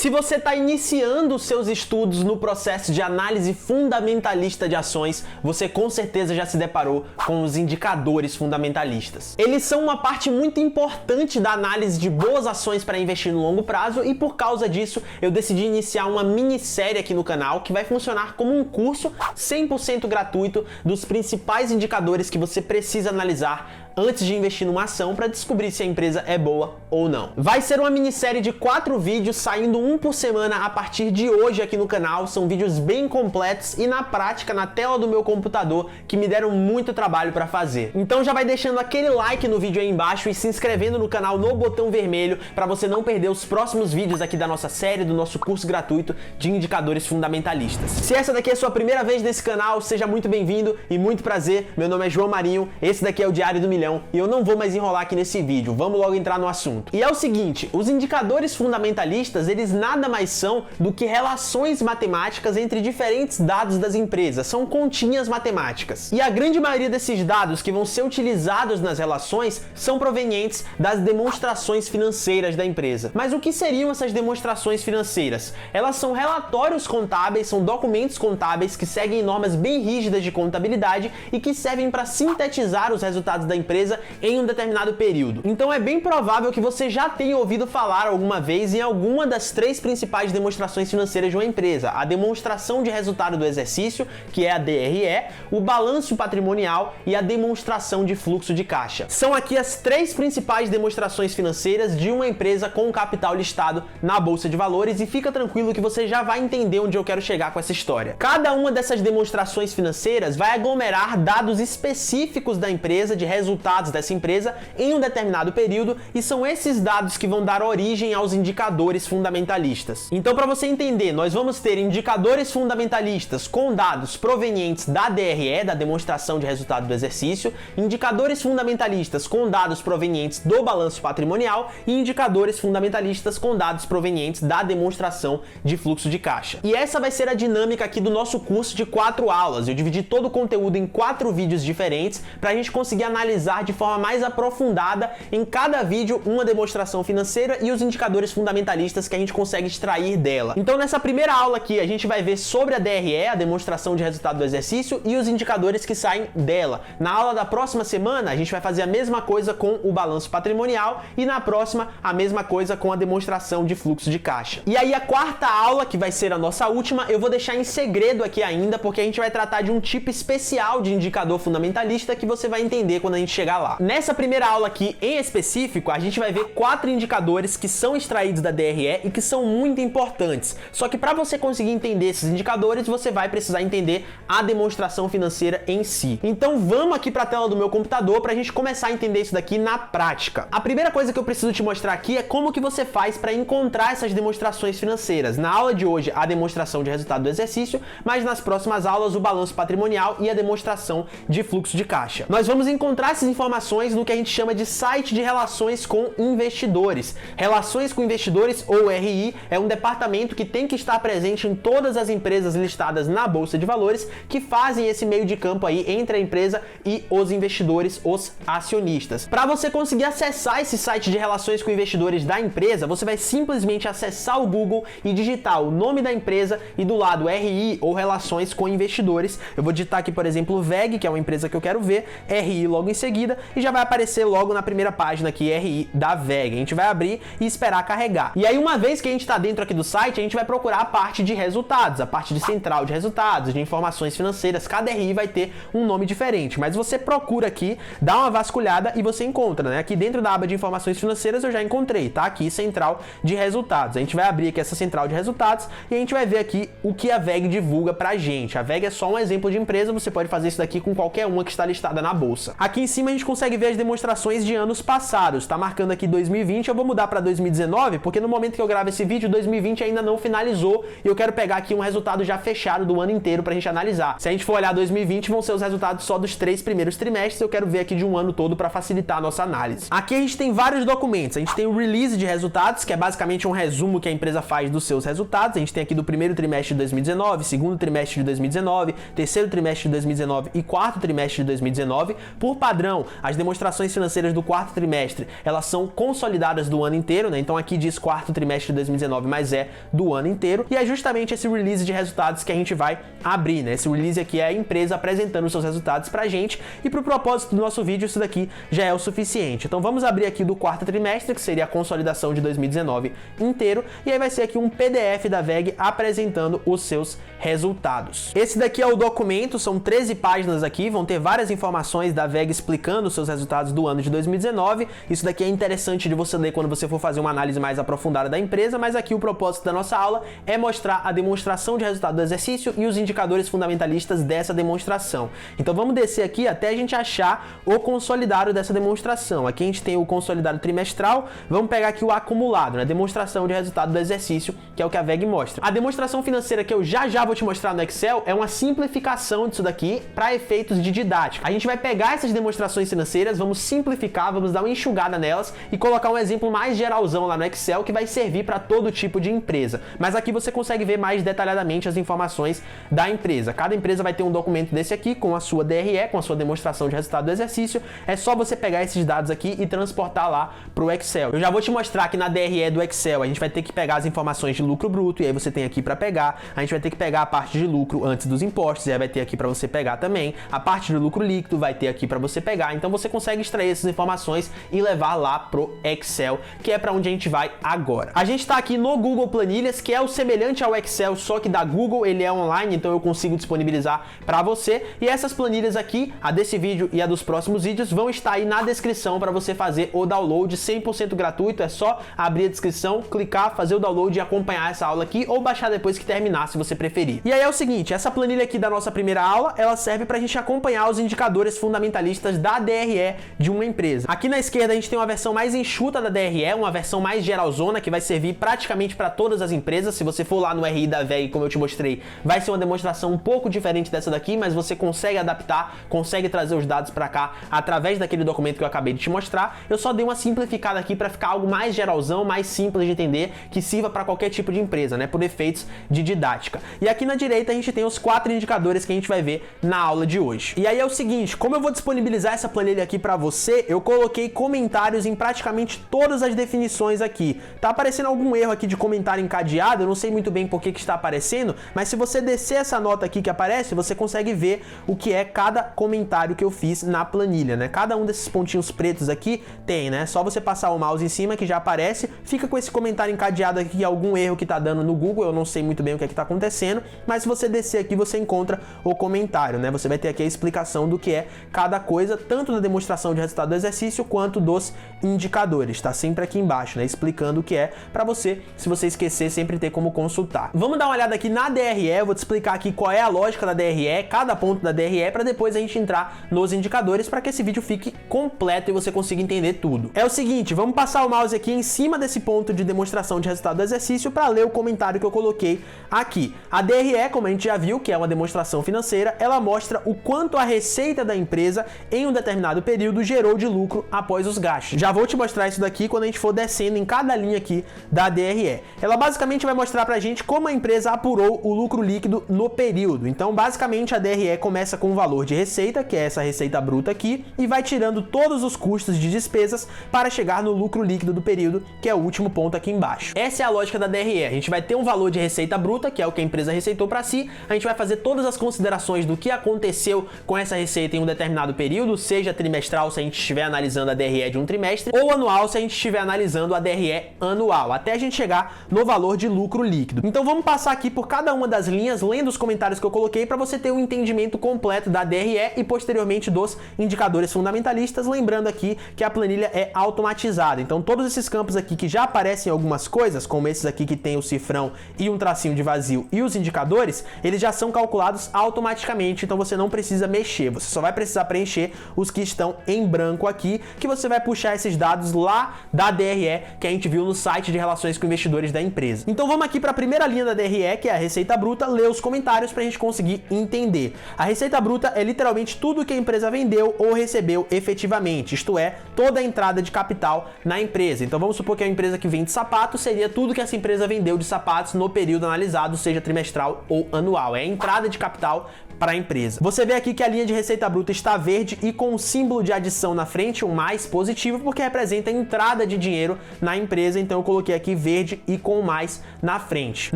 Se você está iniciando os seus estudos no processo de análise fundamentalista de ações, você com certeza já se deparou com os indicadores fundamentalistas. Eles são uma parte muito importante da análise de boas ações para investir no longo prazo e por causa disso eu decidi iniciar uma minissérie aqui no canal que vai funcionar como um curso 100% gratuito dos principais indicadores que você precisa analisar antes de investir numa ação para descobrir se a empresa é boa ou não. Vai ser uma minissérie de 4 vídeos, saindo um por semana a partir de hoje aqui no canal. São vídeos bem completos e na prática, na tela do meu computador, que me deram muito trabalho para fazer. Então já vai deixando aquele like no vídeo aí embaixo e se inscrevendo no canal no botão vermelho para você não perder os próximos vídeos aqui da nossa série, do nosso curso gratuito de indicadores fundamentalistas. Se essa daqui é a sua primeira vez nesse canal, seja muito bem-vindo e muito prazer. Meu nome é João Marinho, esse daqui é o Diário do Milhão e eu não vou mais enrolar aqui nesse vídeo, vamos logo entrar no assunto. E é o seguinte, os indicadores fundamentalistas, eles nada mais são do que relações matemáticas entre diferentes dados das empresas, são continhas matemáticas. E a grande maioria desses dados que vão ser utilizados nas relações são provenientes das demonstrações financeiras da empresa. Mas o que seriam essas demonstrações financeiras? Elas são relatórios contábeis, são documentos contábeis que seguem normas bem rígidas de contabilidade e que servem para sintetizar os resultados da empresa em um determinado período. Então é bem provável que você já tenha ouvido falar alguma vez em alguma das 3 principais demonstrações financeiras de uma empresa: a demonstração de resultado do exercício, que é a DRE, o balanço patrimonial e a demonstração de fluxo de caixa. São aqui as 3 principais demonstrações financeiras de uma empresa com capital listado na Bolsa de Valores e fica tranquilo que você já vai entender onde eu quero chegar com essa história. Cada uma dessas demonstrações financeiras vai aglomerar dados específicos da empresa, de resultados dessa empresa em um determinado período, e são esses dados que vão dar origem aos indicadores fundamentalistas. Então, para você entender, nós vamos ter indicadores fundamentalistas com dados provenientes da DRE, da demonstração de resultado do exercício, indicadores fundamentalistas com dados provenientes do balanço patrimonial e indicadores fundamentalistas com dados provenientes da demonstração de fluxo de caixa. E essa vai ser a dinâmica aqui do nosso curso de 4 aulas. Eu dividi todo o conteúdo em 4 vídeos diferentes para a gente conseguir analisar de forma mais aprofundada em cada vídeo uma demonstração financeira e os indicadores fundamentalistas que a gente consegue extrair dela. Então nessa primeira aula aqui a gente vai ver sobre a DRE, a demonstração de resultado do exercício, e os indicadores que saem dela. Na aula da próxima semana a gente vai fazer a mesma coisa com o balanço patrimonial e na próxima a mesma coisa com a demonstração de fluxo de caixa. E aí a 4ª aula, que vai ser a nossa última, eu vou deixar em segredo aqui ainda, porque a gente vai tratar de um tipo especial de indicador fundamentalista que você vai entender quando a gente chegar lá. Nessa primeira aula aqui, em específico, a gente vai ver 4 indicadores que são extraídos da DRE e que são muito importantes. Só que para você conseguir entender esses indicadores, você vai precisar entender a demonstração financeira em si. Então vamos aqui para a tela do meu computador para a gente começar a entender isso daqui na prática. A primeira coisa que eu preciso te mostrar aqui é como que você faz para encontrar essas demonstrações financeiras. Na aula de hoje, a demonstração de resultado do exercício, mas nas próximas aulas, o balanço patrimonial e a demonstração de fluxo de caixa. Nós vamos encontrar essas informações no que a gente chama de site de relações com investidores. Relações com investidores, ou RI, é um departamento que tem que estar presente em todas as empresas listadas na Bolsa de Valores que fazem esse meio de campo aí entre a empresa e os investidores, os acionistas. Para você conseguir acessar esse site de relações com investidores da empresa, você vai simplesmente acessar o Google e digitar o nome da empresa e do lado RI, ou relações com investidores. Eu vou digitar aqui, por exemplo, VEG, que é uma empresa que eu quero ver, RI logo em seguida, e já vai aparecer logo na primeira página aqui, RI da VEG. A gente vai abrir e esperar carregar. E aí, uma vez que a gente está dentro aqui do site, a gente vai procurar a parte de resultados, a parte de central de resultados, de informações financeiras. Cada RI vai ter um nome diferente, mas você procura aqui, dá uma vasculhada e você encontra, né? Aqui dentro da aba de informações financeiras eu já encontrei, tá? Aqui, central de resultados. A gente vai abrir aqui essa central de resultados e a gente vai ver aqui o que a VEG divulga pra gente. A VEG é só um exemplo de empresa, você pode fazer isso daqui com qualquer uma que está listada na bolsa. Aqui em cima a gente consegue ver as demonstrações de anos passados. Tá marcando aqui 2020, eu vou mudar para 2019, porque no momento que eu gravo esse vídeo, 2020 ainda não finalizou e eu quero pegar aqui um resultado já fechado do ano inteiro pra gente analisar. Se a gente for olhar 2020, vão ser os resultados só dos 3 primeiros trimestres, eu quero ver aqui de um ano todo para facilitar a nossa análise. Aqui a gente tem vários documentos. A gente tem o release de resultados, que é basicamente um resumo que a empresa faz dos seus resultados. A gente tem aqui do primeiro trimestre de 2019, segundo trimestre de 2019, terceiro trimestre de 2019 e quarto trimestre de 2019. Por padrão, Não, as demonstrações financeiras do quarto trimestre, elas são consolidadas do ano inteiro, né? Então aqui diz quarto trimestre de 2019, mas é do ano inteiro. E é justamente esse release de resultados que a gente vai abrir, né? Esse release aqui é a empresa apresentando os seus resultados pra gente, e pro propósito do nosso vídeo isso daqui já é o suficiente. Então vamos abrir aqui do quarto trimestre, que seria a consolidação de 2019 inteiro, e aí vai ser aqui um PDF da VEG apresentando os seus resultados. Esse daqui é o documento, são 13 páginas aqui, vão ter várias informações da VEG explicando os seus resultados do ano de 2019. Isso daqui é interessante de você ler quando você for fazer uma análise mais aprofundada da empresa, mas aqui o propósito da nossa aula é mostrar a demonstração de resultado do exercício e os indicadores fundamentalistas dessa demonstração. Então vamos descer aqui até a gente achar o consolidado dessa demonstração. Aqui a gente tem o consolidado trimestral, vamos pegar aqui o acumulado, né? Demonstração de resultado do exercício, que é o que a VEG mostra. A demonstração financeira que eu já vou te mostrar no Excel é uma simplificação disso daqui para efeitos de didática. A gente vai pegar essas demonstrações financeiras, vamos simplificar, vamos dar uma enxugada nelas e colocar um exemplo mais geralzão lá no Excel que vai servir para todo tipo de empresa. Mas aqui você consegue ver mais detalhadamente as informações da empresa. Cada empresa vai ter um documento desse aqui com a sua DRE, com a sua demonstração de resultado do exercício. É só você pegar esses dados aqui e transportar lá para o Excel. Eu já vou te mostrar que na DRE do Excel a gente vai ter que pegar as informações de lucro bruto, e aí você tem aqui para pegar. A gente vai ter que pegar a parte de lucro antes dos impostos, e aí vai ter aqui para você pegar também. A parte de lucro líquido vai ter aqui para você pegar. Então você consegue extrair essas informações e levar lá pro Excel, que é para onde a gente vai agora. A gente está aqui no Google Planilhas, que é o semelhante ao Excel, só que da Google, ele é online, então eu consigo disponibilizar para você. E essas planilhas aqui, a desse vídeo e a dos próximos vídeos, vão estar aí na descrição para você fazer o download 100% gratuito. É só abrir a descrição, clicar, fazer o download e acompanhar essa aula aqui, ou baixar depois que terminar, se você preferir. E aí é o seguinte, essa planilha aqui da nossa primeira aula, ela serve para a gente acompanhar os indicadores fundamentalistas da DRE de uma empresa. Aqui na esquerda a gente tem uma versão mais enxuta da DRE, uma versão mais geralzona, que vai servir praticamente para todas as empresas. Se você for lá no RI da VEG, como eu te mostrei, vai ser uma demonstração um pouco diferente dessa daqui, mas você consegue adaptar, consegue trazer os dados para cá através daquele documento que eu acabei de te mostrar. Eu só dei uma simplificada aqui para ficar algo mais geralzão, mais simples de entender, que sirva para qualquer tipo de empresa, né, por efeitos de didática. E aqui na direita a gente tem os 4 indicadores que a gente vai ver na aula de hoje. E aí é o seguinte, como eu vou disponibilizar essa planilha aqui para você, eu coloquei comentários em praticamente todas as definições aqui. Tá aparecendo algum erro aqui de comentário encadeado, eu não sei muito bem por que está aparecendo, mas se você descer essa nota aqui que aparece, você consegue ver o que é cada comentário que eu fiz na planilha, né? Cada um desses pontinhos pretos aqui tem, né? Só você passar o mouse em cima que já aparece, fica com esse comentário encadeado aqui, algum erro que tá dando no Google, eu não sei muito bem o que é que tá acontecendo, mas se você descer aqui você encontra o comentário, né? Você vai ter aqui a explicação do que é cada coisa, tanto da demonstração de resultado do exercício quanto dos indicadores, tá sempre aqui embaixo, né? Explicando o que é, para você, se você esquecer, sempre ter como consultar. Vamos dar uma olhada aqui na DRE, eu vou te explicar aqui qual é a lógica da DRE, cada ponto da DRE, para depois a gente entrar nos indicadores, para que esse vídeo fique completo e você consiga entender tudo. É o seguinte, vamos passar o mouse aqui em cima desse ponto de demonstração de resultado do exercício para ler o comentário que eu coloquei aqui. A DRE, como a gente já viu, que é uma demonstração financeira, ela mostra o quanto a receita da empresa em um determinado período gerou de lucro após os gastos. Já vou te mostrar isso daqui quando a gente for descendo em cada linha aqui da DRE. Ela basicamente vai mostrar pra gente como a empresa apurou o lucro líquido no período. Então, basicamente, a DRE começa com o valor de receita, que é essa receita bruta aqui, e vai tirando todos os custos de despesas para chegar no lucro líquido do período, que é o último ponto aqui embaixo. Essa é a lógica da DRE. A gente vai ter um valor de receita bruta, que é o que a empresa receitou para si, a gente vai fazer todas as considerações do que aconteceu com essa receita em um determinado período, seja trimestral se a gente estiver analisando a DRE de um trimestre, ou anual se a gente estiver analisando a DRE anual, até a gente chegar no valor de lucro líquido. Então vamos passar aqui por cada uma das linhas, lendo os comentários que eu coloquei para você ter um entendimento completo da DRE e posteriormente dos indicadores fundamentalistas, lembrando aqui que a planilha é automatizada. Então todos esses campos aqui que já aparecem algumas coisas, como esses aqui que tem o cifrão e um tracinho de vazio e os indicadores, eles já são calculados automaticamente, então você não precisa mexer, você só vai precisar preencher os que estão em branco aqui, que você vai puxar esses dados lá da DRE que a gente viu no site de relações com investidores da empresa. Então vamos aqui para a primeira linha da DRE, que é a receita bruta, ler os comentários para a gente conseguir entender. A receita bruta é literalmente tudo que a empresa vendeu ou recebeu efetivamente, isto é, toda a entrada de capital na empresa. Então vamos supor que a empresa que vende sapatos seria tudo que essa empresa vendeu de sapatos no período analisado, seja trimestral ou anual. É a entrada de capital para a empresa. Você vê aqui que a linha de receita bruta está verde e com o símbolo de adição na frente, um mais positivo, porque representa a entrada de dinheiro na empresa, então eu coloquei aqui verde e com o mais na frente.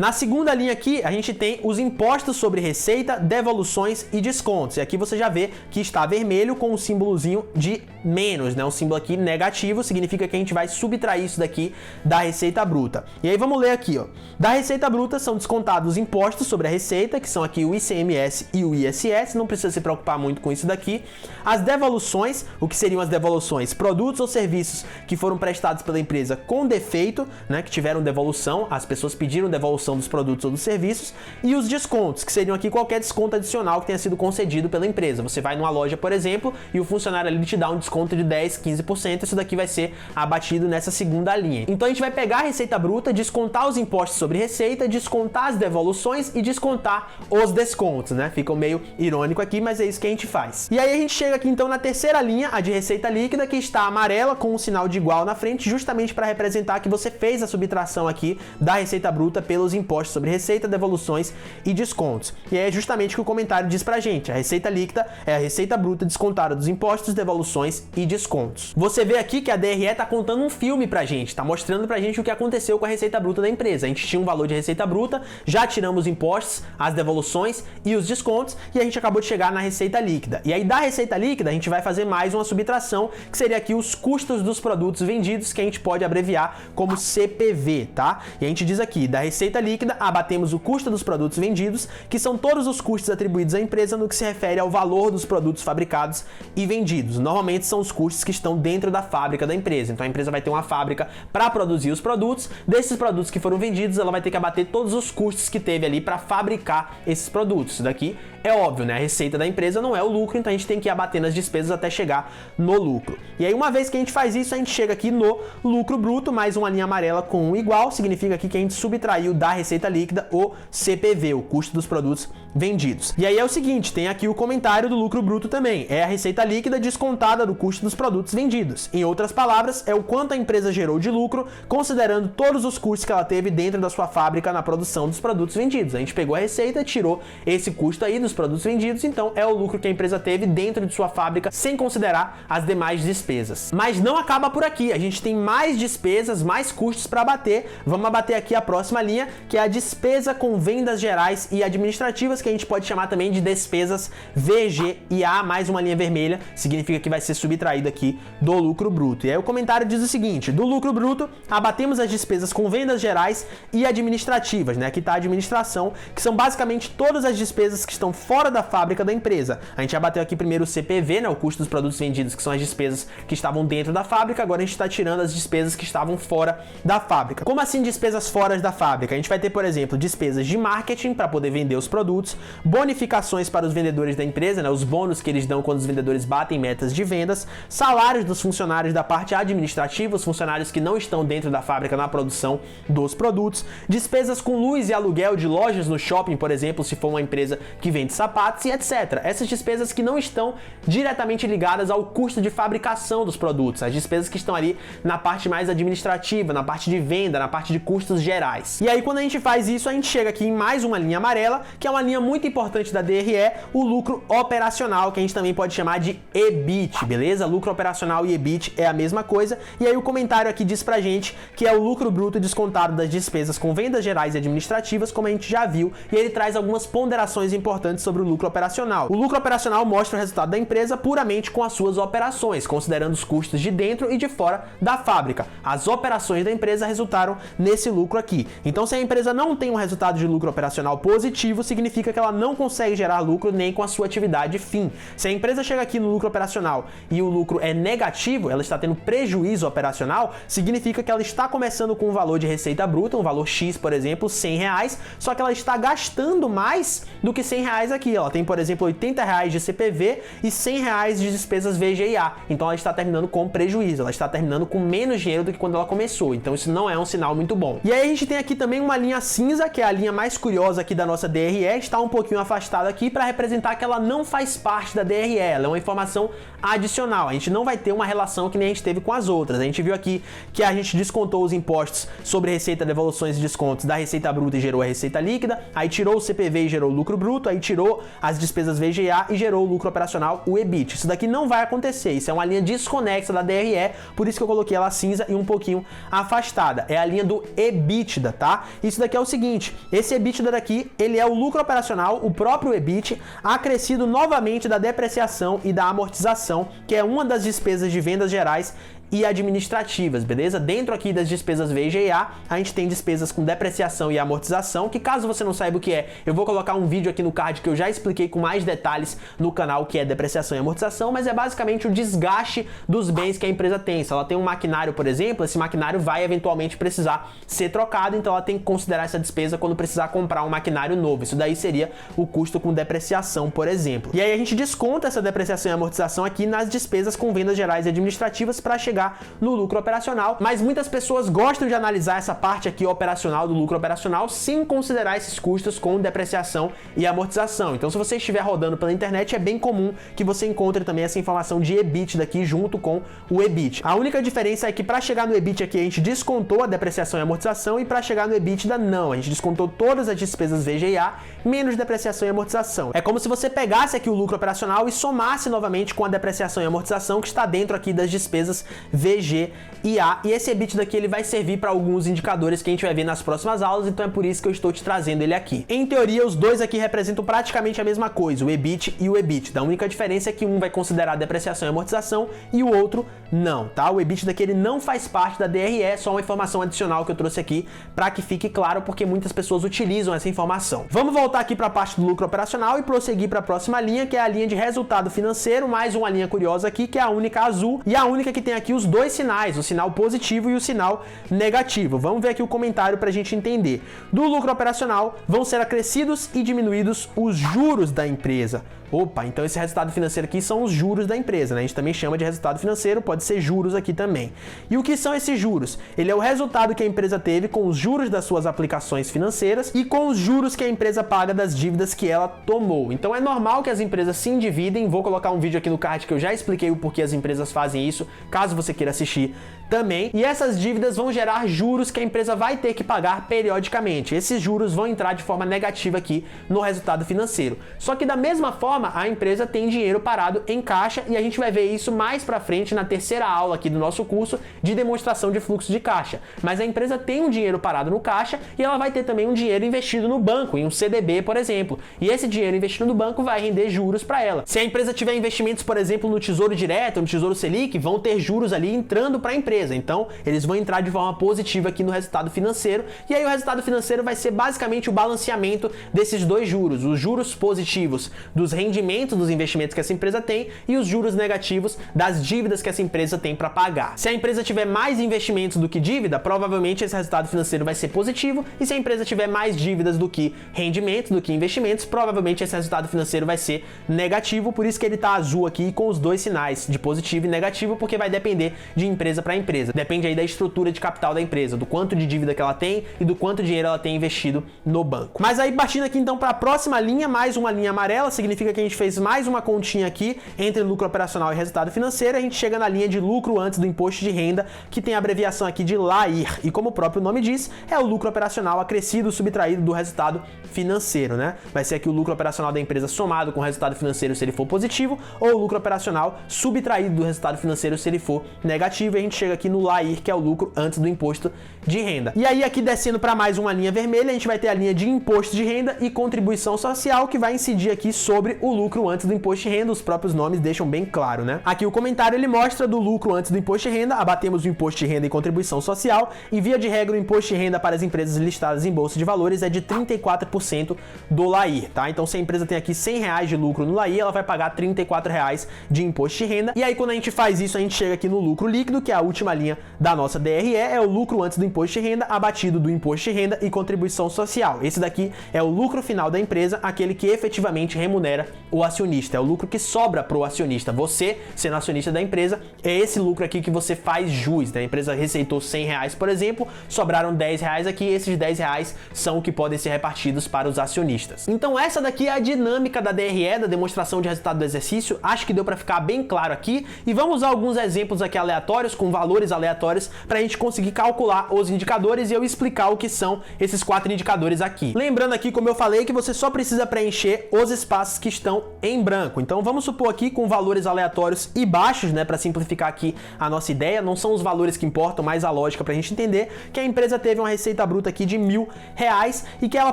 Na segunda linha aqui, a gente tem os impostos sobre receita, devoluções e descontos. E aqui você já vê que está vermelho com o símbolozinho de menos, né? Um símbolo aqui negativo, significa que a gente vai subtrair isso daqui da receita bruta. E aí vamos ler aqui, ó. Da receita bruta são descontados os impostos sobre a receita, que são aqui o ICMS e o ISS, não precisa se preocupar muito com isso daqui. As devoluções, o que seriam as devoluções? Produtos ou serviços que foram prestados pela empresa com defeito, né? Que tiveram devolução, as pessoas pediram devolução dos produtos ou dos serviços. E os descontos, que seriam aqui qualquer desconto adicional que tenha sido concedido pela empresa. Você vai numa loja, por exemplo, e o funcionário ali te dá um desconto de 10, 15%, isso daqui vai ser abatido nessa segunda linha. Então a gente vai pegar a receita bruta, descontar os impostos sobre receita, descontar as devoluções e descontar os descontos, né? Fica meio irônico aqui, mas é isso que a gente faz. E aí a gente chega aqui então na terceira linha, a de receita líquida, que está amarela com um sinal de igual na frente, justamente para representar que você fez a subtração aqui da receita bruta pelos impostos sobre receita, devoluções e descontos. E é justamente o que o comentário diz pra gente. A receita líquida é a receita bruta descontada dos impostos, devoluções e descontos. Você vê aqui que a DRE tá contando um filme pra gente, tá mostrando pra gente o que aconteceu com a receita bruta da empresa. A gente tinha um valor de receita bruta, já tiramos os impostos, as devoluções e os descontos e a gente acabou de chegar na receita líquida. E aí da receita líquida a gente vai fazer mais uma subtração, que seria aqui os custos dos produtos vendidos, que a gente pode abreviar como CPV, tá? E a gente diz aqui, da receita líquida, abatemos o custo dos produtos vendidos, que são todos os custos atribuídos à empresa no que se refere ao valor dos produtos fabricados e vendidos. Normalmente são os custos que estão dentro da fábrica da empresa. Então a empresa vai ter uma fábrica para produzir os produtos, desses produtos que foram vendidos, ela vai ter que abater todos os custos que teve ali para fabricar esses produtos. Isso daqui é óbvio, né? A receita da empresa não é o lucro, então a gente tem que ir abatendo as despesas até chegar no lucro. E aí uma vez que a gente faz isso, a gente chega aqui no lucro bruto, mais uma linha amarela com um igual, significa aqui que a gente subtraiu da receita líquida o CPV, o custo dos produtos vendidos. E aí é o seguinte, tem aqui o comentário do lucro bruto também, é a receita líquida descontada do custo dos produtos vendidos. Em outras palavras, é o quanto a empresa gerou de lucro, considerando todos os custos que ela teve dentro da sua fábrica na produção dos produtos vendidos. A gente pegou a receita, tirou esse custo aí dos produtos vendidos, então é o lucro que a empresa teve dentro de sua fábrica, sem considerar as demais despesas. Mas não acaba por aqui, a gente tem mais despesas, mais custos para abater. Vamos abater aqui a próxima linha, que é a despesa com vendas gerais e administrativas, que a gente pode chamar também de despesas VGIA, mais uma linha vermelha, significa que vai ser subtraído aqui do lucro bruto. E aí o comentário diz o seguinte, do lucro bruto, abatemos as despesas com vendas gerais e administrativas, né? Aqui está a administração, que são basicamente todas as despesas que estão fora da fábrica da empresa. A gente abateu aqui primeiro o CPV, né? O custo dos produtos vendidos, que são as despesas que estavam dentro da fábrica, agora a gente está tirando as despesas que estavam fora da fábrica. Como assim despesas fora da fábrica? A gente vai ter, por exemplo, despesas de marketing para poder vender os produtos, bonificações para os vendedores da empresa, né? Os bônus que eles dão quando os vendedores batem metas de vendas, salários dos funcionários da parte administrativa, os funcionários que não estão dentro da fábrica na produção dos produtos, despesas com luz e aluguel de lojas no shopping, por exemplo, se for uma empresa que vende sapatos e etc. Essas despesas que não estão diretamente ligadas ao custo de fabricação dos produtos, as despesas que estão ali na parte mais administrativa, na parte de venda, na parte de custos gerais. E aí quando a gente faz isso, a gente chega aqui em mais uma linha amarela, que é uma linha muito importante da DRE, o lucro operacional, que a gente também pode chamar de EBIT, beleza? Lucro operacional e EBIT é a mesma coisa. E aí o comentário aqui diz pra gente que é o lucro bruto descontado das despesas com vendas gerais e administrativas, como a gente já viu, e ele traz algumas ponderações importantes sobre o lucro operacional. O lucro operacional mostra o resultado da empresa puramente com as suas operações, considerando os custos de dentro e de fora da fábrica. As operações da empresa resultaram nesse lucro aqui. Então, se a empresa não tem um resultado de lucro operacional positivo, significa que ela não consegue gerar lucro nem com a sua atividade fim. Se a empresa chega aqui no lucro operacional e o lucro é negativo, ela está tendo prejuízo operacional, significa que ela está começando com um valor de receita bruta, um valor X, por exemplo, R$100, só que ela está gastando mais do que R$100 aqui. Ela tem, por exemplo, R$80 de CPV e R$100 de despesas VGIA. Então ela está terminando com prejuízo, ela está terminando com menos dinheiro do que quando ela começou. Então isso não é um sinal muito bom. E aí a gente tem aqui também uma linha cinza, que é a linha mais curiosa aqui da nossa DRE, está um pouquinho afastada aqui para representar que ela não faz parte da DRE, ela é uma informação adicional. A gente não vai ter uma relação que nem a gente teve com as outras. A gente viu aqui que a gente descontou os impostos sobre receita, devoluções e descontos da receita bruta e gerou a receita líquida, aí tirou o CPV e gerou o lucro bruto, aí tirou tirou as despesas VGA e gerou o lucro operacional, o EBIT. Isso daqui não vai acontecer, isso é uma linha desconexa da DRE, por isso que eu coloquei ela cinza e um pouquinho afastada. É a linha do EBITDA, tá? Isso daqui é o seguinte, esse EBITDA daqui, ele é o lucro operacional, o próprio EBIT, acrescido novamente da depreciação e da amortização, que é uma das despesas de vendas gerais e administrativas, beleza? Dentro aqui das despesas VGA, a gente tem despesas com depreciação e amortização, que caso você não saiba o que é, eu vou colocar um vídeo aqui no card que eu já expliquei com mais detalhes no canal, que é depreciação e amortização, mas é basicamente o desgaste dos bens que a empresa tem. Se ela tem um maquinário, por exemplo, esse maquinário vai eventualmente precisar ser trocado, então ela tem que considerar essa despesa quando precisar comprar um maquinário novo. Isso daí seria o custo com depreciação, por exemplo. E aí a gente desconta essa depreciação e amortização aqui nas despesas com vendas gerais e administrativas para chegar no lucro operacional, mas muitas pessoas gostam de analisar essa parte aqui operacional do lucro operacional sem considerar esses custos com depreciação e amortização. Então, se você estiver rodando pela internet, é bem comum que você encontre também essa informação de EBITDA aqui junto com o EBIT. A única diferença é que para chegar no EBIT aqui a gente descontou a depreciação e amortização e para chegar no EBITDA não, a gente descontou todas as despesas VGA menos depreciação e amortização. É como se você pegasse aqui o lucro operacional e somasse novamente com a depreciação e amortização que está dentro aqui das despesas VG e A, e esse EBITDA aqui ele vai servir para alguns indicadores que a gente vai ver nas próximas aulas, então é por isso que eu estou te trazendo ele aqui. Em teoria, os dois aqui representam praticamente a mesma coisa, o EBIT e o EBITDA. A única diferença é que um vai considerar depreciação e amortização e o outro não, tá? O EBITDA aqui ele não faz parte da DRE, é só uma informação adicional que eu trouxe aqui para que fique claro, porque muitas pessoas utilizam essa informação. Vamos voltar aqui para a parte do lucro operacional e prosseguir para a próxima linha, que é a linha de resultado financeiro, mais uma linha curiosa aqui, que é a única azul e a única que tem aqui os dois sinais, o sinal positivo e o sinal negativo. Vamos ver aqui o comentário para a gente entender. Do lucro operacional vão ser acrescidos e diminuídos os juros da empresa. Opa, então esse resultado financeiro aqui são os juros da empresa, né? A gente também chama de resultado financeiro, pode ser juros aqui também. E o que são esses juros? Ele é o resultado que a empresa teve com os juros das suas aplicações financeiras e com os juros que a empresa paga das dívidas que ela tomou. Então é normal que as empresas se endividem, vou colocar um vídeo aqui no card que eu já expliquei o porquê as empresas fazem isso, caso você queira assistir também. E essas dívidas vão gerar juros que a empresa vai ter que pagar periodicamente. Esses juros vão entrar de forma negativa aqui no resultado financeiro. Só que da mesma forma, a empresa tem dinheiro parado em caixa e a gente vai ver isso mais pra frente na terceira aula aqui do nosso curso de demonstração de fluxo de caixa. Mas a empresa tem um dinheiro parado no caixa e ela vai ter também um dinheiro investido no banco, em um CDB, por exemplo. E esse dinheiro investido no banco vai render juros para ela. Se a empresa tiver investimentos, por exemplo, no Tesouro Direto, no Tesouro Selic, vão ter juros ali entrando para a empresa. Então, eles vão entrar de forma positiva aqui no resultado financeiro. E aí o resultado financeiro vai ser basicamente o balanceamento desses dois juros, os juros positivos dos rendimentos dos investimentos que essa empresa tem e os juros negativos das dívidas que essa empresa tem para pagar. Se a empresa tiver mais investimentos do que dívida, provavelmente esse resultado financeiro vai ser positivo, e se a empresa tiver mais dívidas do que rendimentos, do que investimentos, provavelmente esse resultado financeiro vai ser negativo, por isso que ele tá azul aqui com os dois sinais de positivo e negativo, porque vai depender de empresa para empresa. Depende aí da estrutura de capital da empresa, do quanto de dívida que ela tem e do quanto dinheiro ela tem investido no banco. Mas aí partindo aqui então para a próxima linha, mais uma linha amarela, significa que a gente fez mais uma continha aqui entre lucro operacional e resultado financeiro, a gente chega na linha de lucro antes do imposto de renda, que tem a abreviação aqui de LAIR, e como o próprio nome diz, é o lucro operacional acrescido subtraído do resultado financeiro, né? Vai ser aqui o lucro operacional da empresa somado com o resultado financeiro se ele for positivo, ou o lucro operacional subtraído do resultado financeiro se ele for negativo, e a gente chega aqui no LAIR, que é o lucro antes do imposto de renda. E aí aqui descendo para mais uma linha vermelha, a gente vai ter a linha de imposto de renda e contribuição social, que vai incidir aqui sobre o lucro antes do imposto de renda, os próprios nomes deixam bem claro, né? Aqui o comentário ele mostra do lucro antes do imposto de renda, abatemos o imposto de renda e contribuição social, e via de regra o imposto de renda para as empresas listadas em bolsa de valores é de 34% do LAIR, tá? Então se a empresa tem aqui R$100 de lucro no LAIR, ela vai pagar R$34 de imposto de renda, e aí quando a gente faz isso, a gente chega aqui no lucro líquido, que é a última linha da nossa DRE, é o lucro antes do imposto de renda, abatido do imposto de renda e contribuição social. Esse daqui é o lucro final da empresa, aquele que efetivamente remunera o acionista, é o lucro que sobra pro acionista. Você, sendo acionista da empresa, é esse lucro aqui que você faz jus, né? A empresa receitou R$100, por exemplo, sobraram R$10 aqui, esses R$10 são o que podem ser repartidos para os acionistas. Então essa daqui é a dinâmica da DRE, da demonstração de resultado do exercício, acho que deu para ficar bem claro aqui, e vamos usar alguns exemplos aqui aleatórios, com valores aleatórios, para a gente conseguir calcular os indicadores e eu explicar o que são esses 4 indicadores aqui. Lembrando aqui, como eu falei, que você só precisa preencher os espaços que estão em branco. Então vamos supor aqui com valores aleatórios e baixos, né, para simplificar aqui a nossa ideia, não são os valores que importam, mas a lógica para a gente entender que a empresa teve uma receita bruta aqui de R$1.000 e que ela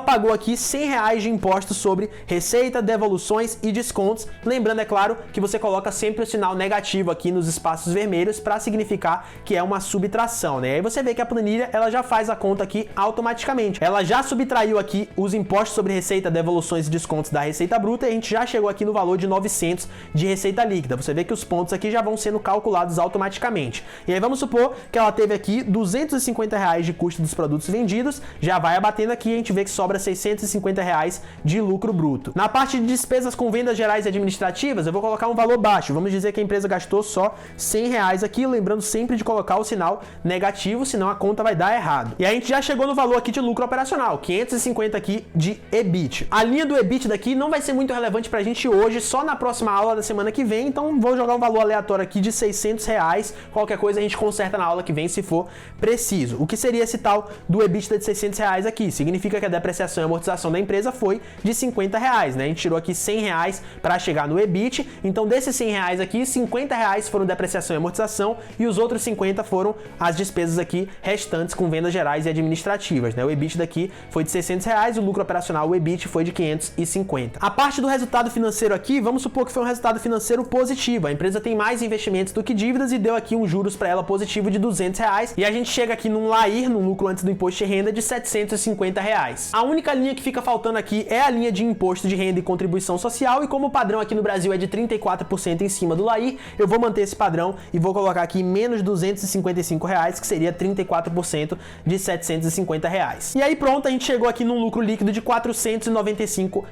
pagou aqui R$100 de impostos sobre receita, devoluções e descontos. Lembrando, é claro, que você coloca sempre o sinal negativo aqui nos espaços vermelhos para significar que é uma subtração, né? E aí você vê que a planilha ela já faz a conta aqui automaticamente. Ela já subtraiu aqui os impostos sobre receita, devoluções e descontos da receita bruta e a gente já chegou aqui no valor de 900 de receita líquida. Você vê que os pontos aqui já vão sendo calculados automaticamente. E aí vamos supor que ela teve aqui R$250 de custo dos produtos vendidos, já vai abatendo aqui e a gente vê que sobra R$650 de lucro bruto. Na parte de despesas com vendas gerais e administrativas, eu vou colocar um valor baixo. Vamos dizer que a empresa gastou só R$100 aqui, lembrando sempre de colocar o sinal negativo, senão a conta vai dar errado. E a gente já chegou no valor aqui de lucro operacional, 550 aqui de EBIT. A linha do EBIT daqui não vai ser muito relevante pra gente hoje, só na próxima aula da semana que vem, então vou jogar um valor aleatório aqui de R$600, qualquer coisa a gente conserta na aula que vem se for preciso. O que seria esse tal do EBITDA de R$600 aqui? Significa que a depreciação e amortização da empresa foi de R$50, né? A gente tirou aqui R$100 para chegar no EBIT, então desses R$100 aqui, R$50 foram depreciação e amortização e os outros 50 foram as despesas aqui restantes com vendas gerais e administrativas, né? O EBIT daqui foi de R$600, o lucro operacional, o EBIT, foi de 550. A parte do resultado financeiro aqui, vamos supor que foi um resultado financeiro positivo. A empresa tem mais investimentos do que dívidas e deu aqui um juros para ela positivo de R$200 e a gente chega aqui num LAIR, num lucro antes do imposto de renda, de R$750. A única linha que fica faltando aqui é a linha de imposto de renda e contribuição social e como o padrão aqui no Brasil é de 34% em cima do LAIR, eu vou manter esse padrão e vou colocar aqui menos R$255, que seria 34% de R$750. E aí pronto, a gente chegou aqui num lucro líquido de R$495,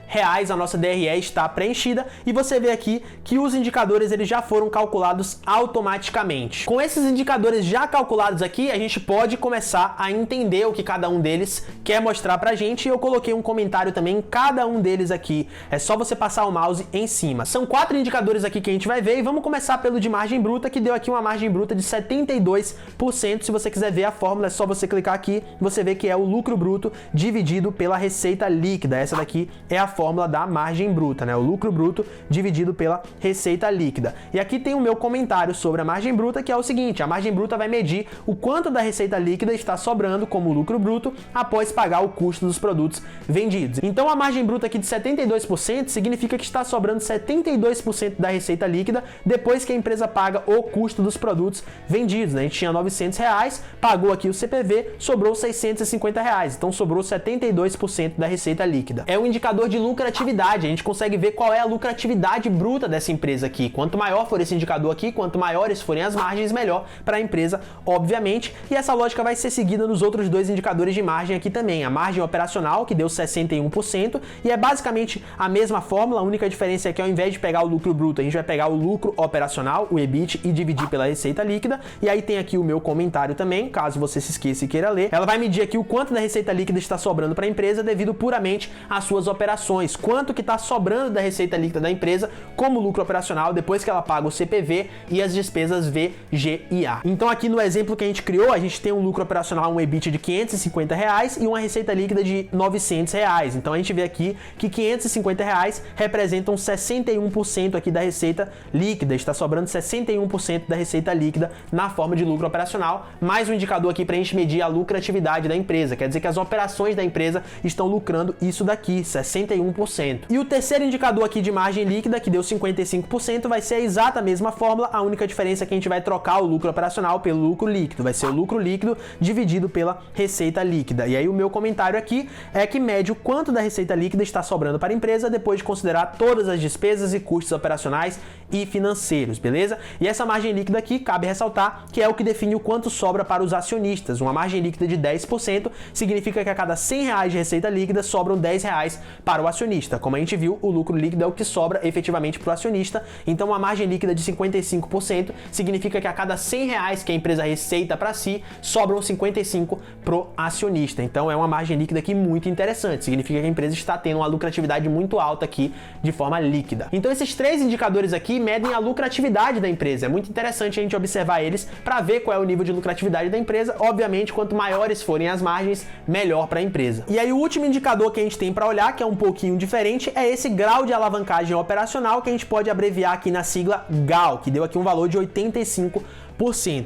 a nossa DRE está preenchida e você vê aqui que os indicadores eles já foram calculados automaticamente. Com esses indicadores já calculados aqui, a gente pode começar a entender o que cada um deles quer mostrar pra gente e eu coloquei um comentário também em cada um deles aqui. É só você passar o mouse em cima. São 4 indicadores aqui que a gente vai ver e vamos começar pelo de margem bruta, que deu aqui uma margem bruta de 72%. Se você quiser ver a fórmula, é só você clicar aqui, você vê que é o lucro bruto dividido pela receita líquida. Essa daqui é a fórmula da margem bruta, né? O lucro bruto dividido pela receita líquida. E aqui tem o meu comentário sobre a margem bruta, que é o seguinte: a margem bruta vai medir o quanto da receita líquida está sobrando como lucro bruto após pagar o custo dos produtos vendidos. Então a margem bruta aqui de 72% significa que está sobrando 72% da receita líquida depois que a empresa paga o custo dos produtos vendidos, né? A gente tinha R$900, pagou aqui o CPV, sobrou R$650, então sobrou 72% da receita líquida. É um indicador de lucratividade, a gente consegue ver qual é a lucratividade bruta dessa empresa aqui. Quanto maior for esse indicador aqui, quanto maiores forem as margens, melhor para a empresa, obviamente. E essa lógica vai ser seguida nos outros dois indicadores de margem aqui também. A margem operacional, que deu 61%, e é basicamente a mesma fórmula, a única diferença é que ao invés de pegar o lucro bruto, a gente vai pegar o lucro operacional, o EBIT, e dividir pela receita líquida. E aí tem aqui o meu comentário também, caso você se esqueça e queira ler. Ela vai medir aqui o quanto da receita líquida está sobrando para a empresa devido puramente às suas operações. Quanto que está sobrando da receita líquida da empresa como lucro operacional depois que ela paga o CPV e as despesas V, G e A. Então aqui no exemplo que a gente criou, a gente tem um lucro operacional, um EBIT de R$550 e uma receita líquida de R$900. Então a gente vê aqui que R$550 representam 61% aqui da receita líquida. Está sobrando 61% da receita líquida na forma de lucro operacional. Mais um indicador aqui para a gente medir a lucratividade da empresa. Quer dizer que as operações da empresa estão lucrando isso daqui, 61%. E o terceiro indicador aqui de margem líquida, que deu 55%, vai ser a exata mesma fórmula. A única diferença é que a gente vai trocar o lucro operacional pelo lucro líquido. Vai ser o lucro líquido dividido pela receita líquida. E aí o meu comentário aqui é que mede o quanto da receita líquida está sobrando para a empresa depois de considerar todas as despesas e custos operacionais e financeiros, beleza? E essa margem líquida aqui, cabe ressaltar que é o que define o quanto sobra para os acionistas. Uma margem líquida de 10% significa que a cada R$100 de receita líquida sobram R$10 para o acionista. Como a gente viu, o lucro líquido é o que sobra efetivamente para o acionista. Então uma margem líquida de 55% significa que a cada R$100 que a empresa receita para si, sobram 55 pro acionista. Então é uma margem líquida aqui muito interessante. Significa que a empresa está tendo uma lucratividade muito alta aqui de forma líquida. Então esses três indicadores aqui medem a lucratividade da empresa. É muito interessante interessante a gente observar eles para ver qual é o nível de lucratividade da empresa. Obviamente, quanto maiores forem as margens, melhor para a empresa. E aí o último indicador que a gente tem para olhar, que é um pouquinho diferente, é esse grau de alavancagem operacional, que a gente pode abreviar aqui na sigla GAO, que deu aqui um valor de 85%.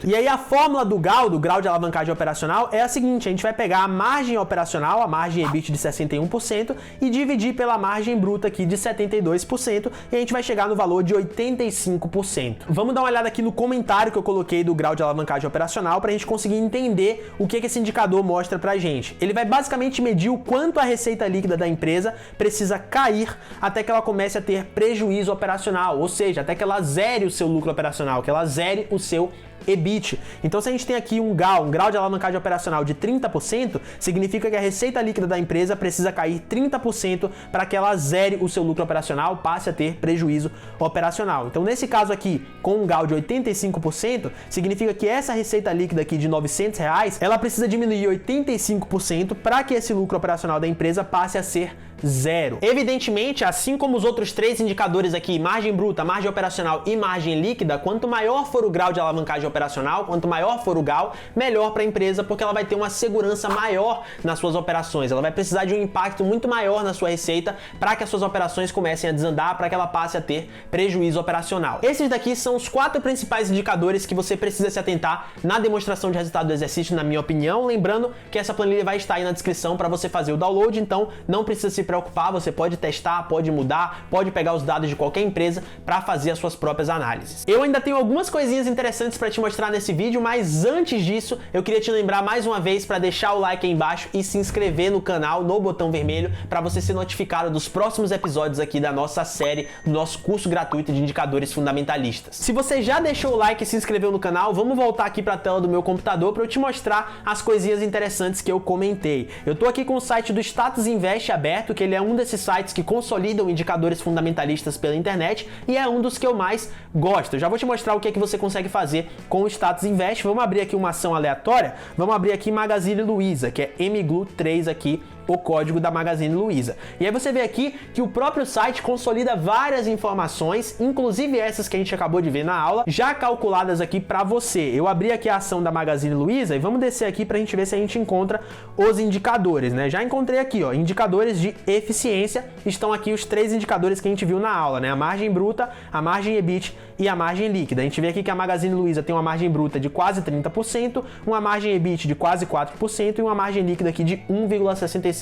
E aí a fórmula do GAO, do grau de alavancagem operacional, é a seguinte: a gente vai pegar a margem operacional, a margem EBIT de 61%, e dividir pela margem bruta aqui de 72%, e a gente vai chegar no valor de 85%. Vamos dar uma olhada aqui no comentário que eu coloquei do grau de alavancagem operacional para a gente conseguir entender o que esse indicador mostra pra gente. Ele vai basicamente medir o quanto a receita líquida da empresa precisa cair até que ela comece a ter prejuízo operacional, ou seja, até que ela zere o seu lucro operacional, que ela zere o seu EBIT. Então, se a gente tem aqui um grau de alavancagem operacional de 30%, significa que a receita líquida da empresa precisa cair 30% para que ela zere o seu lucro operacional, passe a ter prejuízo operacional. Então, nesse caso aqui, com um GAO de 85%, significa que essa receita líquida aqui de R$900, ela precisa diminuir 85% para que esse lucro operacional da empresa passe a ser zero. Evidentemente, assim como os outros três indicadores aqui, margem bruta, margem operacional e margem líquida, quanto maior for o grau de alavancagem operacional, quanto maior for o GAO, melhor para a empresa, porque ela vai ter uma segurança maior nas suas operações. Ela vai precisar de um impacto muito maior na sua receita para que as suas operações comecem a desandar, para que ela passe a ter prejuízo operacional. Esses daqui são os 4 principais indicadores que você precisa se atentar na demonstração de resultado do exercício, na minha opinião. Lembrando que essa planilha vai estar aí na descrição para você fazer o download, então não precisa se preocupar, você pode testar, pode mudar, pode pegar os dados de qualquer empresa para fazer as suas próprias análises. Eu ainda tenho algumas coisinhas interessantes para te mostrar nesse vídeo, mas antes disso, eu queria te lembrar mais uma vez para deixar o like aí embaixo e se inscrever no canal, no botão vermelho, para você ser notificado dos próximos episódios aqui da nossa série, do nosso curso gratuito de indicadores fundamentalistas. Se você já deixou o like e se inscreveu no canal, vamos voltar aqui para a tela do meu computador para eu te mostrar as coisinhas interessantes que eu comentei. Eu tô aqui com o site do Status Invest aberto, que ele é um desses sites que consolidam indicadores fundamentalistas pela internet e é um dos que eu mais gosto. Eu já vou te mostrar o que é que você consegue fazer com o Status Invest. Vamos abrir aqui uma ação aleatória, vamos abrir aqui Magazine Luiza, que é MGLU3 aqui, o código da Magazine Luiza. E aí você vê aqui que o próprio site consolida várias informações, inclusive essas que a gente acabou de ver na aula, já calculadas aqui para você. Eu abri aqui a ação da Magazine Luiza e vamos descer aqui para a gente ver se a gente encontra os indicadores, né? Já encontrei aqui, ó, indicadores de eficiência. Estão aqui os 3 indicadores que a gente viu na aula, né? A margem bruta, a margem EBIT e a margem líquida. A gente vê aqui que a Magazine Luiza tem uma margem bruta de quase 30%, uma margem EBIT de quase 4% e uma margem líquida aqui de 1,67%.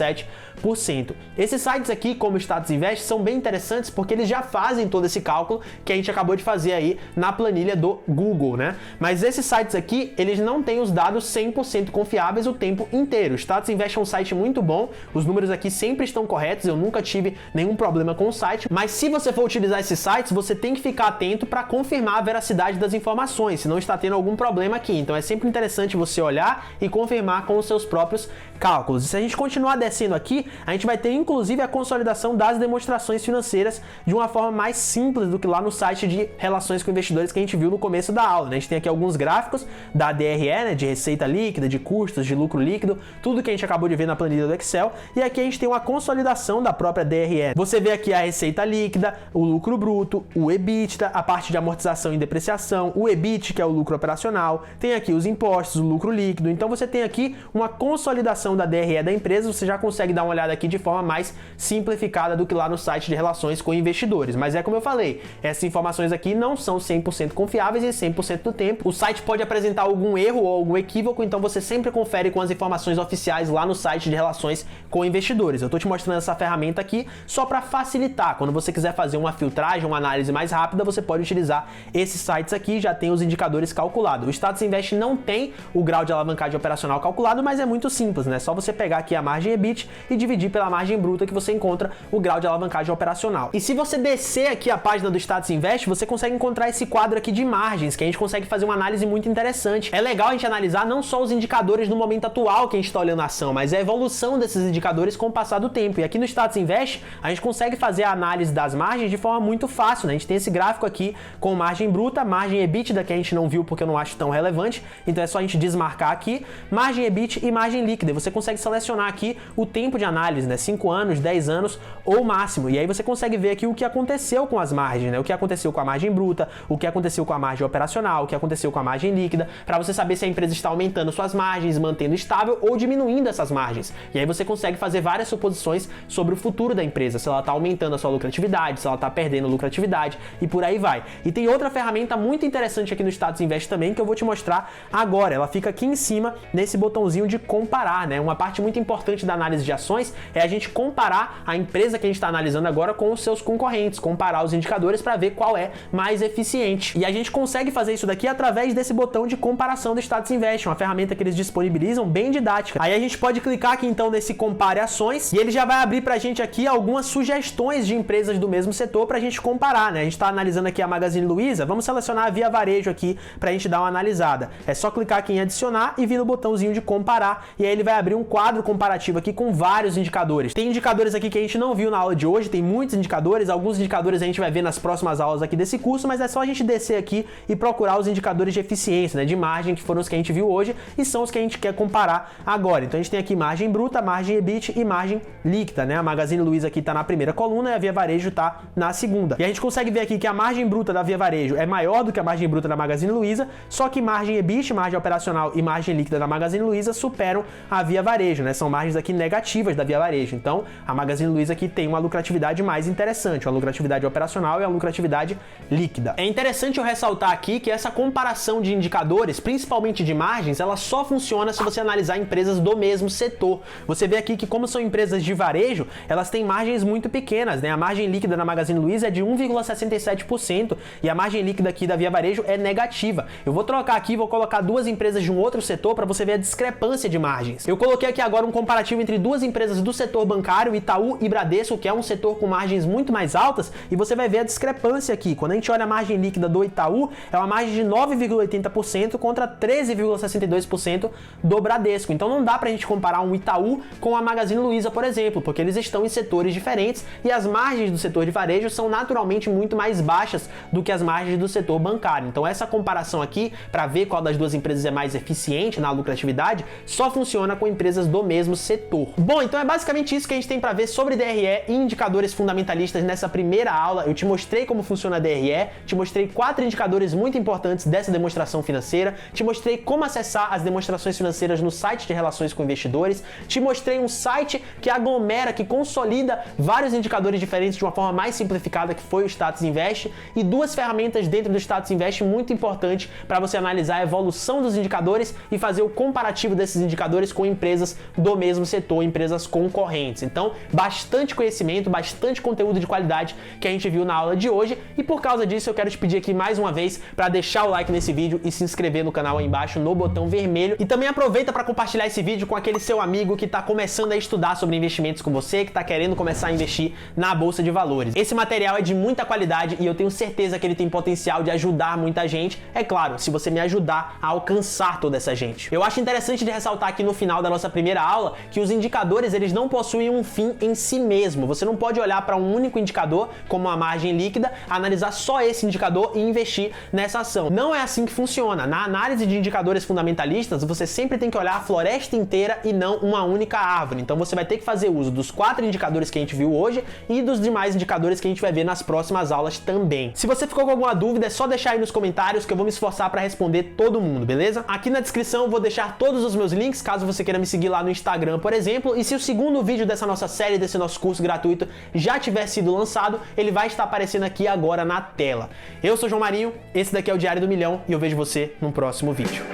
Esses sites aqui, como o Status Invest, são bem interessantes porque eles já fazem todo esse cálculo que a gente acabou de fazer aí na planilha do Google, né? Mas esses sites aqui, eles não têm os dados 100% confiáveis o tempo inteiro. O Status Invest é um site muito bom, os números aqui sempre estão corretos, eu nunca tive nenhum problema com o site, mas se você for utilizar esses sites, você tem que ficar atento para confirmar a veracidade das informações, se não está tendo algum problema aqui. Então é sempre interessante você olhar e confirmar com os seus próprios cálculos. E se a gente continuar descendo aqui, a gente vai ter inclusive a consolidação das demonstrações financeiras de uma forma mais simples do que lá no site de relações com investidores que a gente viu no começo da aula, né? A gente tem aqui alguns gráficos da DRE, né, de receita líquida, de custos, de lucro líquido, tudo que a gente acabou de ver na planilha do Excel, e aqui a gente tem uma consolidação da própria DRE. Você vê aqui a receita líquida, o lucro bruto, o EBITDA, a parte de amortização e depreciação, o EBIT, que é o lucro operacional, tem aqui os impostos, o lucro líquido. Então você tem aqui uma consolidação da DRE da empresa, você já consegue dar uma olhada aqui de forma mais simplificada do que lá no site de relações com investidores. Mas é como eu falei, essas informações aqui não são 100% confiáveis e 100% do tempo. O site pode apresentar algum erro ou algum equívoco, então você sempre confere com as informações oficiais lá no site de relações com investidores. Eu tô te mostrando essa ferramenta aqui só para facilitar. Quando você quiser fazer uma filtragem, uma análise mais rápida, você pode utilizar esses sites aqui, já tem os indicadores calculados. O Status Invest não tem o grau de alavancagem operacional calculado, mas é muito simples, né? É só você pegar aqui a margem EBIT e dividir pela margem bruta que você encontra o grau de alavancagem operacional. E se você descer aqui a página do Status Invest, você consegue encontrar esse quadro aqui de margens, que a gente consegue fazer uma análise muito interessante. É legal a gente analisar não só os indicadores no momento atual que a gente está olhando a ação, mas a evolução desses indicadores com o passar do tempo. E aqui no Status Invest, a gente consegue fazer a análise das margens de forma muito fácil, né? A gente tem esse gráfico aqui com margem bruta, margem EBITDA, que a gente não viu porque eu não acho tão relevante, então é só a gente desmarcar aqui, margem EBIT e margem líquida. você consegue selecionar aqui o tempo de análise, né? 5 anos, 10 anos ou máximo. E aí você consegue ver aqui o que aconteceu com as margens, né? O que aconteceu com a margem bruta, o que aconteceu com a margem operacional, o que aconteceu com a margem líquida, para você saber se a empresa está aumentando suas margens, mantendo estável ou diminuindo essas margens. E aí você consegue fazer várias suposições sobre o futuro da empresa, se ela está aumentando a sua lucratividade, se ela está perdendo lucratividade e por aí vai. E tem outra ferramenta muito interessante aqui no Status Invest também que eu vou te mostrar agora. Ela fica aqui em cima nesse botãozinho de comparar, né? Uma parte muito importante da análise de ações é a gente comparar a empresa que a gente está analisando agora com os seus concorrentes, comparar os indicadores para ver qual é mais eficiente. E a gente consegue fazer isso daqui através desse botão de comparação do Status Invest, uma ferramenta que eles disponibilizam bem didática. Aí a gente pode clicar aqui então nesse compare ações e ele já vai abrir pra gente aqui algumas sugestões de empresas do mesmo setor pra gente comparar, né? A gente tá analisando aqui a Magazine Luiza, vamos selecionar a Via Varejo aqui pra gente dar uma analisada. É só clicar aqui em adicionar e vir no botãozinho de comparar e aí ele vai abrir um quadro comparativo aqui com vários indicadores. Tem indicadores aqui que a gente não viu na aula de hoje, tem muitos indicadores, alguns indicadores a gente vai ver nas próximas aulas aqui desse curso, mas é só a gente descer aqui e procurar os indicadores de eficiência, né, de margem, que foram os que a gente viu hoje e são os que a gente quer comparar agora. Então a gente tem aqui margem bruta, margem EBIT e margem líquida, né? A Magazine Luiza aqui tá na primeira coluna e a Via Varejo tá na segunda. E a gente consegue ver aqui que a margem bruta da Via Varejo é maior do que a margem bruta da Magazine Luiza, só que margem EBIT, margem operacional e margem líquida da Magazine Luiza superam a Via Varejo, né? São margens aqui negativas da Via Varejo. Então, a Magazine Luiza aqui tem uma lucratividade mais interessante, uma lucratividade operacional e uma lucratividade líquida. É interessante eu ressaltar aqui que essa comparação de indicadores, principalmente de margens, ela só funciona se você analisar empresas do mesmo setor. Você vê aqui que como são empresas de varejo, elas têm margens muito pequenas, né? A margem líquida na Magazine Luiza é de 1,67% e a margem líquida aqui da Via Varejo é negativa. Eu vou trocar aqui, vou colocar duas empresas de um outro setor para você ver a discrepância de margens. Eu coloquei aqui agora um comparativo entre duas empresas do setor bancário, Itaú e Bradesco, que é um setor com margens muito mais altas, e você vai ver a discrepância aqui. Quando a gente olha a margem líquida do Itaú, é uma margem de 9,80% contra 13,62% do Bradesco. Então não dá pra gente comparar um Itaú com a Magazine Luiza, por exemplo, porque eles estão em setores diferentes e as margens do setor de varejo são naturalmente muito mais baixas do que as margens do setor bancário. Então essa comparação aqui, para ver qual das duas empresas é mais eficiente na lucratividade, só funciona com empresas do mesmo setor. Bom, então é basicamente isso que a gente tem para ver sobre DRE e indicadores fundamentalistas nessa primeira aula. Eu te mostrei como funciona a DRE, te mostrei 4 indicadores muito importantes dessa demonstração financeira, te mostrei como acessar as demonstrações financeiras no site de relações com investidores, te mostrei um site que aglomera, que consolida vários indicadores diferentes de uma forma mais simplificada, que foi o Status Invest, e 2 ferramentas dentro do Status Invest muito importantes para você analisar a evolução dos indicadores e fazer o comparativo desses indicadores com empresas do mesmo setor, empresas concorrentes. Então, bastante conhecimento, bastante conteúdo de qualidade que a gente viu na aula de hoje, e por causa disso eu quero te pedir aqui mais uma vez para deixar o like nesse vídeo e se inscrever no canal aí embaixo no botão vermelho, e também aproveita para compartilhar esse vídeo com aquele seu amigo que está começando a estudar sobre investimentos com você, que está querendo começar a investir na Bolsa de Valores. Esse material é de muita qualidade e eu tenho certeza que ele tem potencial de ajudar muita gente, é claro, se você me ajudar a alcançar toda essa gente. Eu acho interessante de ressaltar aqui no final da nossa primeira aula que os indicadores, eles não possuem um fim em si mesmo. Você não pode olhar para um único indicador, como a margem líquida, analisar só esse indicador e investir nessa ação. Não é assim que funciona. Na análise de indicadores fundamentalistas, você sempre tem que olhar a floresta inteira e não uma única árvore. Então você vai ter que fazer uso dos 4 indicadores que a gente viu hoje e dos demais indicadores que a gente vai ver nas próximas aulas também. Se você ficou com alguma dúvida, é só deixar aí nos comentários que eu vou me esforçar para responder todo mundo, beleza? Aqui na descrição eu vou deixar todos os meus links, caso você queira me seguir lá no Instagram, por exemplo, e se o segundo vídeo dessa nossa série, desse nosso curso gratuito, já tiver sido lançado, ele vai estar aparecendo aqui agora na tela. Eu sou João Marinho, esse daqui é o Diário do Milhão e eu vejo você no próximo vídeo.